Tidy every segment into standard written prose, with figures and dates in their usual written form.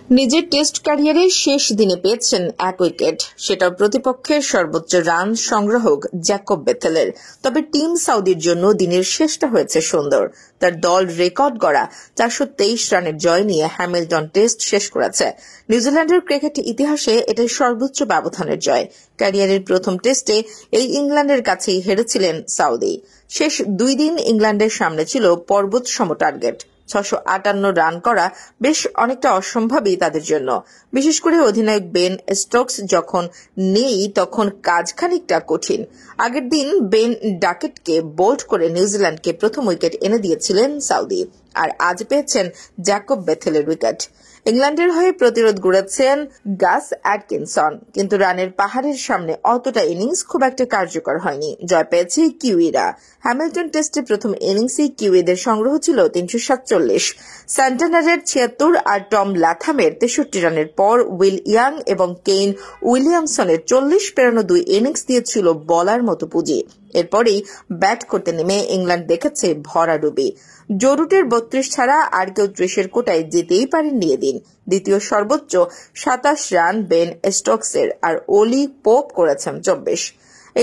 নিজের টেস্ট ক্যারিয়ারের শেষ দিনে পেয়েছেন এক উইকেট, সেটাও প্রতিপক্ষের সর্বোচ্চ রান সংগ্রাহক জ্যাকব বেথেলের। তবে টিম সাউদির জন্য দিনের শেষটা হয়েছে সুন্দর। তার দল রেকর্ড গড়া 423 রানের জয় নিয়ে হ্যামিল্টন টেস্ট শেষ করেছে। নিউজিল্যান্ডের ক্রিকেট ইতিহাসে এটাই সর্বোচ্চ ব্যবধানের জয়। ক্যারিয়ারের প্রথম টেস্টে এই ইংল্যান্ডের কাছেই হেরেছিলেন সাউদি। শেষ 2 দিন ইংল্যান্ডের সামনে ছিল পর্বত সম টার্গেট। 658 রান করা বেশ অনেকটা অসম্ভবই তাদের জন্য। বিশেষ করে অধিনায়ক বেন স্টোকস যখন নেই তখন কাজ খানিকটা কঠিন। আগের দিন বেন ডাকেটকে বোল্ড করে নিউজিল্যান্ডকে প্রথম উইকেট এনে দিয়েছিলেন সাউদি, আর আজ পেয়েছেন জ্যাকব বেথেলের উইকেট। ইংল্যান্ডের হয়ে প্রতিরোধ গড়েছেন গাস অ্যাটকিনসন, কিন্তু রানের পাহাড়ের সামনে অতটা ইনিংস খুব একটা কার্যকর হয়নি। জয় পেয়েছে কিউইরা। হ্যামিল্টন টেস্টে প্রথম ইনিংসে কিউইদের সংগ্রহ ছিল 347, স্যান্টানারের 76 আর টম ল্যাথামের 63 রানের পর উইল ইয়াং এবং কেইন উইলিয়ামসনের 40 পেরোনো 2 ইনিংস দিয়েছিল বলার মতো পুঁজি। এরপরেই ব্যাট করতে নেমে ইংল্যান্ড দেখেছে ভরাডুবি। জো রুটের 32 ছাড়া আর কেউ 30-এর কোটায় যেতেই পারেননি এদিন। দ্বিতীয় সর্বোচ্চ 27 রান বেন স্টোকসের, আর ওলি পোপ করেছেন 24।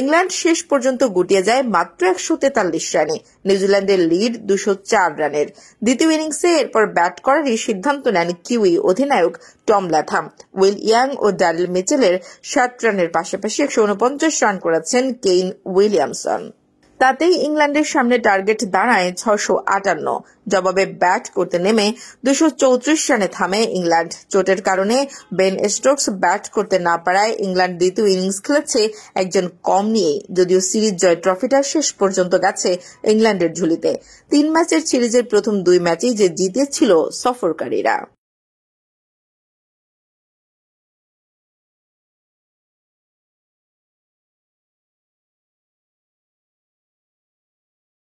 ইংল্যান্ড শেষ পর্যন্ত গুটিয়ে যায় মাত্র 143 রানে। নিউজিল্যান্ডের লিড 204 রানের। দ্বিতীয় ইনিংসে এরপর ব্যাট করারই সিদ্ধান্ত নেন কিউই অধিনায়ক টম ল্যাথাম। উইল ইয়াং ও ড্যারিল মিচেলের 60 রানের পাশাপাশি 149 রান করেছেন কেইন উইলিয়ামসন। তাতেই ইংল্যান্ডের সামনে টার্গেট দাঁড়ায় 658। জবাবে ব্যাট করতে নেমে 234 রানে থামে ইংল্যান্ড। চোটের কারণে বেন স্টোকস ব্যাট করতে না পারায় ইংল্যান্ড দ্বিতীয় ইনিংস খেলেছে একজন কম নিয়েই, যদিও সিরিজ জয় ট্রফিটা শেষ পর্যন্ত গেছে ইংল্যান্ডের ঝুলিতে। 3 ম্যাচের সিরিজের প্রথম 2 ম্যাচেই যে জিতেছিল সফরকারীরা।